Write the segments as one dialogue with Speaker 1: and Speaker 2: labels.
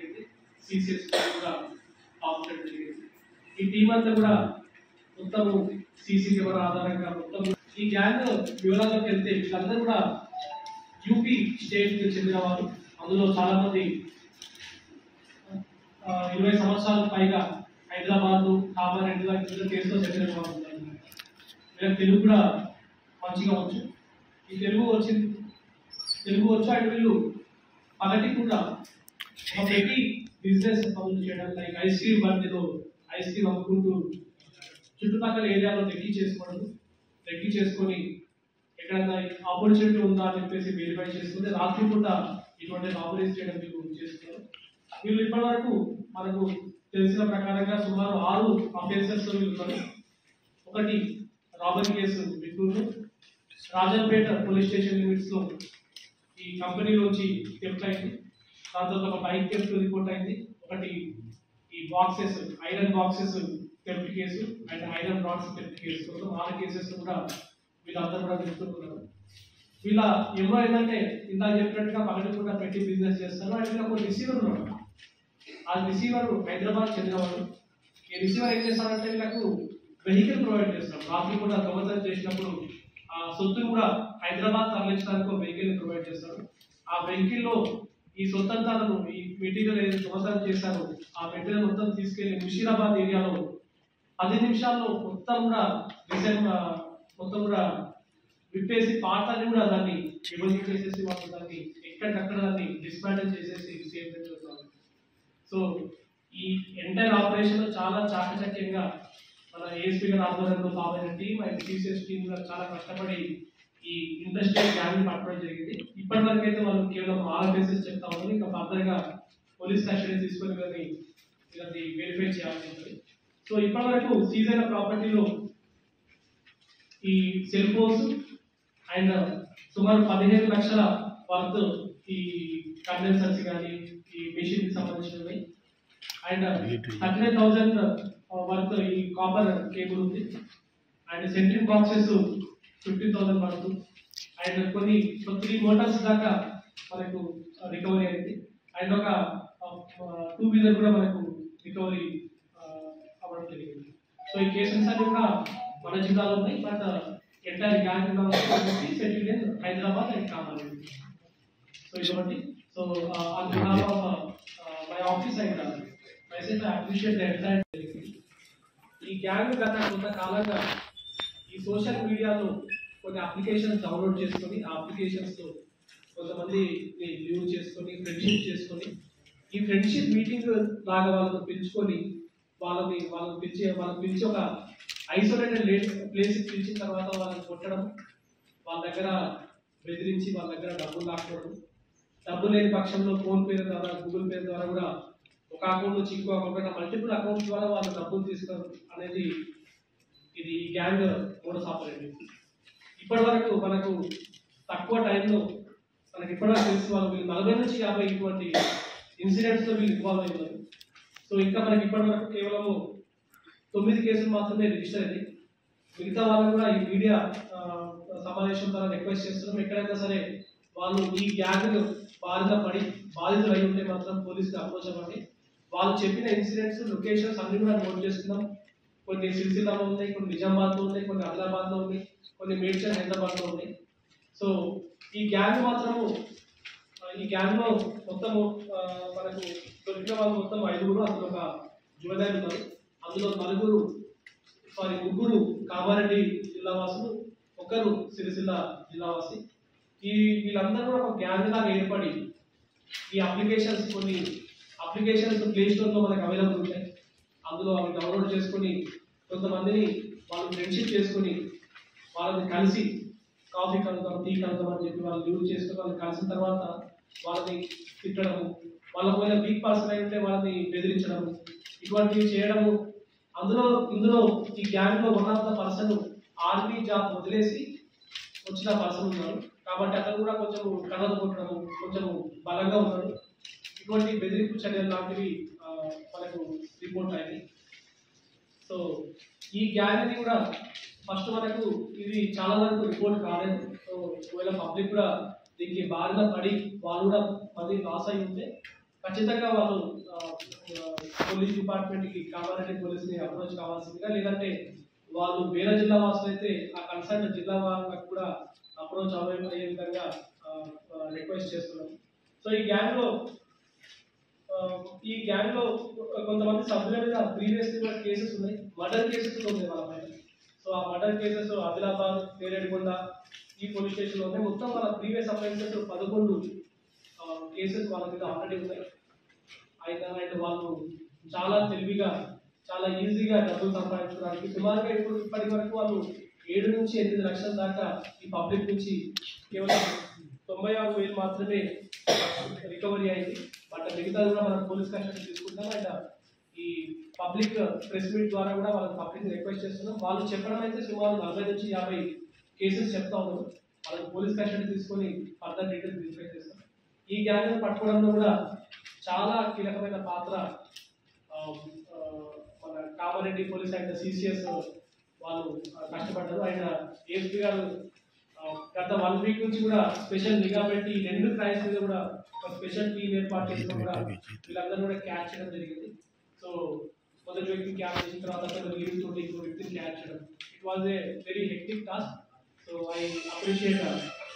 Speaker 1: జరిగింది. సిసిఎస్ కూడా ఆఫ్ చేయడం జరిగింది. ఈ టీం అంతా కూడా మొత్తం సీసీ కెమెరా ఆధారంగా మొత్తం ఈ గ్యాంగ్ వివరాల్లోకి వెళ్తే వీళ్ళందరూ కూడా యూపీ స్టేట్ కి చెందిన వారు. అందులో చాలా మంది 20 సంవత్సరాలకు పైగా హైదరాబాద్ కామారెడ్డి లాంటి కేసులో చెందిన వారు ఉన్నారు. వీళ్ళకి తెలుగు కూడా మంచిగా వచ్చు. ఈ తెలుగు వచ్చు అండ్ వీళ్ళు పగటి కూడా ఒక పెట్టి బిజినెస్ పనులు చేయడం, లైక్ ఐస్ క్రీమ్ బండిలో ఐస్ క్రీమ్ అమ్ముకుంటూ చుట్టుపక్కల ఏరియాలో రెక్కి చేసుకొని ఎక్కడైనా ఆపర్చునిటీ ఉందా అని చెప్పేసి వెరిఫై చేసుకుంటే రాత్రి పూట ఇటువంటి రాబరీస్ చేయడం వీళ్ళు చేస్తున్నారు. వీళ్ళు ఇప్పటి వరకు మనకు తెలిసిన ప్రకారంగా సుమారు 6 అఫెన్సెస్ వీళ్ళు. ఒకటి robbery case Bitturu, Rajampet police station limits లో ఈ కంపెనీలోంచి థెఫ్ట్ అయింది. దాంతో ఒక బైక్ థెఫ్ట్ రిపోర్ట్ అయింది. ఒకటి ఈ boxes iron boxes theft case and iron rods theft case కోసం 6 కేసెస్ కూడా వీళ్ళందరూ కూడా తెలుసుకుంటున్నారు. వీళ్ళ ఎవరో ఏంటంటే ఇందాక చెప్పినట్టుగా పగటి కూడా పెట్టి బిజినెస్ చేస్తారు. అండ్ వీళ్ళ ఒక రిసీవర్ ఉన్నాడు. ఆ రిసీవర్ హైదరాబాద్ చెందినవాడు. ఈ రిసీవర్ ఏం చేస్తారంటే వీళ్ళకు వెహికల్ ప్రొవైడ్ చేస్తారు. రాత్రి కూడా దొంగతనం చేసినప్పుడు ఆ సొత్తును కూడా హైదరాబాద్ తరలించడానికి ఒక వెహికల్ ప్రొవైడ్ చేస్తారు. ఆ వెహికల్ లో ఈ సొత్తంతాలను ఈ మెటీరియల్ ఏదైతే దొంగతనం చేశారో ఆ మెటీరియల్ మొత్తం తీసుకెళ్లి ముషీరాబాద్ ఏరియాలో 10 నిమిషాల్లో మొత్తం కూడా విప్పేసి పాటని కూడా దాన్ని విభజన చేసేసి వాళ్ళు దాన్ని ఎక్కడికక్కడ దాన్ని డిస్మాంటిల్ చేసేసి సేవ్ చేస్తున్నారు. సో ఈ ఎంటైర్ ఆపరేషన్ చాలా చాకచక్యంగా మన ఏఎస్పీ గారి ఆధ్వర్యంలో పాల్గొన్న టీం అండ్ సిసిఎస్ టీం కూడా చాలా కష్టపడి ఈ ఇండస్ట్రియల్ గ్యాంగ్ పట్టడం జరిగింది. ఇప్పటి వరకు అయితే వాళ్ళు కేవలం 6 కేసెస్ చెప్తా ఉన్నారు. ఇంకా ఫర్దర్ గా పోలీస్ కస్టడీ తీసుకొని వీళ్ళని వెరిఫై చేయాల్సి ఉంటుంది. సో ఇప్పటి వరకు సీజ్ అయిన ప్రాపర్టీలో ఈ సెల్ ఫోన్స్ అండ్ సుమారు 15 లక్షల వర్త్ ఈ కండెన్సర్స్ కానీ ఈ మెషిన్ కి సంబంధించినవి అండ్ 39,000 వర్త్ ఈ కాపర్ కేబుల్ ఉంది and centring boxes 15,000 worth and కొన్ని 3 మోటార్స్ దాకా మనకు రికవరీ అయింది అండ్ ఒక 2 వీలర్ కూడా మనకు రికవరీ అవ్వడం జరిగింది. సో ఈ కేసెస్ అన్ని కూడా మన జిల్లాలో ఉన్నాయి. But entire gang settled in Hyderabad and Kamareddy. So ఇటువంటి so on behalf of my office and myself I appreciate the entire ఈ గ్యాంగ్ గత కొంతకాలంగా ఈ సోషల్ మీడియాలో కొన్ని అప్లికేషన్స్ డౌన్లోడ్ చేసుకొని ఆ అప్లికేషన్స్ తో కొంతమంది లీవ్ చేసుకొని ఫ్రెండ్షిప్ చేసుకొని ఈ ఫ్రెండ్షిప్ మీటింగ్ లాగా వాళ్ళని పిలుచుకొని వాళ్ళని పిలిచి ఒక ఐసోలేటెడ్ ప్లేస్ పిలిచిన తర్వాత వాళ్ళని కొట్టడం, వాళ్ళ దగ్గర బెదిరించి వాళ్ళ దగ్గర డబ్బులు లాక్కోవడం, డబ్బులు లేని పక్షంలో ఫోన్ పే ద్వారా గూగుల్ పే ద్వారా కూడా ఒక అకౌంట్ నుంచి ఇంకో అకౌంట్ మల్టిపుల్ అకౌంట్స్ ద్వారా వాళ్ళు డబ్బులు తీసుకోవడం అనేది ఇది గ్యాంగ్ మోడస్ ఆపరేండి. ఇప్పటి వరకు మనకు తక్కువ టైంలో మనకి ఇప్పటివరకు తెలిసి వాళ్ళు వీళ్ళు 40 నుంచి 50 ఇటువంటి ఇన్సిడెంట్స్ లో వీళ్ళు ఇన్వాల్వ్ అయ్యారు. సో ఇంకా మనకి ఇప్పటి వరకు కేవలం 9 కేసులు మాత్రమే రిజిస్టర్ అయింది. మిగతా వాళ్ళని కూడా ఈ మీడియా సమావేశం ద్వారా రిక్వెస్ట్ చేస్తున్నాం. ఎక్కడైనా సరే వాళ్ళు ఈ గ్యాంగ్ బాధితులు అయి ఉంటే మాత్రం పోలీసులు అప్రోచ్ అవ్వండి. వాళ్ళు చెప్పిన ఇన్సిడెంట్స్ లొకేషన్స్ అన్ని కూడా నోట్ చేసుకున్నాం. కొన్ని సిరిసిల్లాలో ఉన్నాయి, కొన్ని నిజామాబాద్లో ఉన్నాయి, కొన్ని ఆదిలాబాద్లో ఉన్నాయి, కొన్ని మేడ్చల్ హైదరాబాద్లో ఉన్నాయి. సో ఈ గ్యాంగ్ లో మొత్తము మనకు దొరికిన వాళ్ళు మొత్తం 5గురు, అందులో ఒక జువెనైల్ ఉన్నారు. అందులో ముగ్గురు కామారెడ్డి జిల్లావాసులు, ఒకరు సిరిసిల్ల జిల్లావాసి. వీళ్ళందరూ కూడా ఒక గ్యాంగ్ లాగా ఏర్పడి ఈ కొన్ని అప్లికేషన్స్ ప్లే స్టోర్ లో మనకు అవైలబుల్ ఉంటాయి. అందులో అవి డౌన్లోడ్ చేసుకొని కొంతమందిని వాళ్ళు ఫ్రెండ్షిప్ చేసుకొని వాళ్ళని కలిసి కాఫీ కలుద్దాం, టీ కలుద్దాం అని చెప్పి వాళ్ళు యూజ్ చేసుకుని వాళ్ళని కలిసిన తర్వాత వాళ్ళని తిట్టడము, వాళ్ళ పోయిన వీక్ పర్సన్ అయి ఉంటే వాళ్ళని బెదిరించడము, ఇటువంటివి చేయడము. ఇందులో ఈ గ్యాంగ్ లో one of the person army job వదిలేసి వచ్చిన పర్సన్ ఉన్నారు. కాబట్టి అతను కూడా కొంచెం కళ్ళతో కొట్టడము, కొంచెం బలంగా ఉన్నాడు. ఇటువంటి బెదిరింపు చర్యలు లాంటివి మనకు రిపోర్ట్ అయింది. సో ఈ గ్యాంగ్ కూడా ఫస్ట్ మనకు ఇది చాలా వరకు రిపోర్ట్ కాలేదు. సో ఒకవేళ పబ్లిక్ కూడా దీనికి బారిన పడి వాళ్ళు కూడా 10 లాస్ అయి ఉంటే ఖచ్చితంగా వాళ్ళు పోలీస్ డిపార్ట్మెంట్కి కామారెడ్డి పోలీస్ని అప్రోచ్ కావాల్సిందిగా, లేదంటే వాళ్ళు వేరే జిల్లా వాసులు అయితే ఆ కన్సర్న్ జిల్లా వాళ్ళకు కూడా అప్రోచ్ అయ్యే విధంగా రిక్వెస్ట్ చేస్తున్నాం. సో ఈ గ్యాంగ్ లో కొంతమంది సభ్యుల మీద ప్రీవియస్ కేసెస్ ఉన్నాయి, మర్డర్ కేసెస్ ఉన్నాయి వాళ్ళ పైన. సో ఆ మర్డర్ కేసెస్ ఆదిలాబాద్, పేరేడికొండ ఈ పోలీస్ స్టేషన్ లో ఉన్నాయి. మొత్తం వాళ్ళ ప్రీవియస్ అఫెన్సెస్ 11 కేసెస్ వాళ్ళ మీద ఆల్రెడీ ఉన్నాయి. అండ్ వాళ్ళు చాలా తెలివిగా, చాలా ఈజీగా డబ్బులు సంపాదించడానికి సుమారుగా ఇప్పటి వరకు వాళ్ళు 7 నుంచి 8 లక్షల దాకా ఈ పబ్లిక్ నుంచి కేవలం 96,000 మాత్రమే రికవరీ అయింది. బట్ మిగతా కూడా మనం పోలీస్ కస్టడీ తీసుకుంటాం. అండ్ ఈ పబ్లిక్ ప్రెస్ మీట్ ద్వారా కూడా వాళ్ళకి పబ్లిక్ రిక్వెస్ట్ చేస్తున్నాం. వాళ్ళు చెప్పడం అయితే సుమారు 40 నుంచి 50 కేసెస్ చెప్తా ఉన్నారు. వాళ్ళకి పోలీస్ కస్టడీ తీసుకొని ఫర్దర్ డీటెయిల్స్ వెరిఫై చేస్తాం. ఈ గ్యాంగ్ పట్టుకోవడంలో కూడా చాలా కీలకమైన పాత్ర మన కామారెడ్డి పోలీస్ అండ్ సిసిఎస్ వాళ్ళు కష్టపడ్డారు. ఆయన ఏఎస్పీ గారు గత 1 వీక్ నుంచి కూడా స్పెషల్ నిఘా పెట్టి 2 క్రైమ్స్ మీద కూడా ఒక స్పెషల్ టీం ఏర్పాటు చేసి కూడా వీళ్ళందరూ కూడా క్యాచ్ చేయడం జరిగింది. సో మొదటి వ్యక్తిని క్యాచ్ చేసిన తర్వాత లీవ్ తోటి ఇంకో వ్యక్తిని క్యాచ్ చేయడం, it was a very hectic task. So I appreciate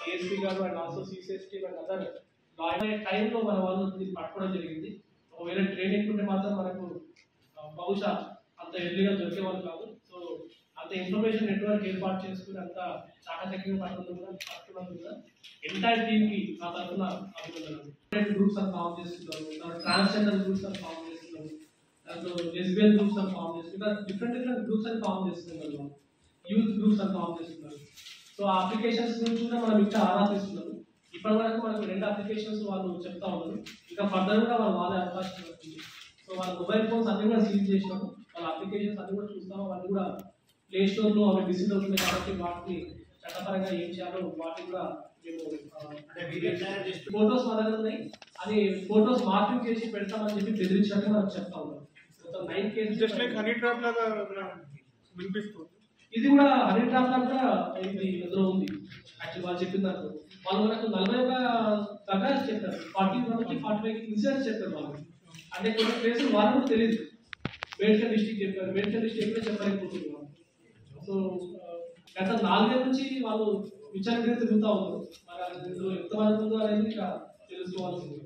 Speaker 1: ASP గారు and also CCS team and other టైంలో మన వాళ్ళు దీన్ని పట్టుకోవడం జరిగింది. ఒకవేళ ట్రైనింగ్ ఉంటే మాత్రం మనకు బహుశా అంత ఎర్లీగా దొరికేవాళ్ళు కాదు. సో అంత ఇన్ఫర్మేషన్ నెట్వర్క్ ఏర్పాటు చేసుకుని అంత చాకచక్యంగా పట్టుకున్నందుకు ఎంటైర్ టీమ్ కి నా తరఫున అభినందనలు. గ్రూప్స్ అని ఫామ్ చేస్తున్నారు, ట్రాన్స్జెండర్ గ్రూప్స్ అని ఫామ్ చేస్తున్నారు, దాంట్లో లెస్బియన్ గ్రూప్స్ అని ఫామ్ చేస్తున్నారు, డిఫరెంట్ గ్రూప్స్ అని ఫామ్ చేస్తున్నారు, యూత్ గ్రూప్స్ అని ఫామ్ చేస్తున్నారు. సో ఆ అప్లికేషన్స్ నుంచి కూడా మనం ఇంకా ఆరా తీస్తున్నాము. ఇప్పటి వరకు మనకు 2 అప్లికేషన్స్ వాళ్ళు చెప్తా ఉన్నారు. ఇంకా ఫర్దర్ కూడా వాళ్ళు వాడే అవకాశం ఉంటుంది. సో వాళ్ళ మొబైల్ ఫోన్స్ అన్ని కూడా సీజ్ చేసినాము. వాళ్ళ అప్లికేషన్స్ అన్ని కూడా చూస్తాము. వాళ్ళు కూడా ప్లే స్టోర్ లో అవి డిసీజ్ అవుతున్నాయి కాబట్టి వాటిని చట్టపరంగా ఏం చేయాలో వాటిని కూడా మేము ఫోటోస్ మన దగ్గర ఉన్నాయి, అది ఫోటోస్ మార్కింగ్ చేసి పెడతామని చెప్పి బెదిరించినట్టు మనకు చెప్తా ఉన్నాం. మొత్తం 9 cases just like honey trap లాగా వినిపిస్తుంది. ఇది కూడా హనీ ట్రాప్ లాగా కూడా ఇది అందులో ఉంది. యాక్చువల్ వాళ్ళు చెప్పిన దాంట్లో వాళ్ళు మనకు 41 దగ్గర చెప్పారు, 41 నుంచి 45 ఇన్సిడెంట్స్ చెప్పారు వాళ్ళు. అంటే కొన్ని ప్లేసులు వాళ్ళు కూడా తెలియదు. మేడ్చల్ డిస్ట్రిక్ట్ చెప్పారు, మేడ్చల్ డిస్ట్రిక్ట్ కూడా చెప్పలేకపోతున్నారు. సో గత 4 ఏళ్ళ నుంచి వాళ్ళు విచారణ తిరుగుతూ ఉన్నారు. మరి ఎంతవరకు ఉందో అనేది తెలుసుకోవాల్సింది.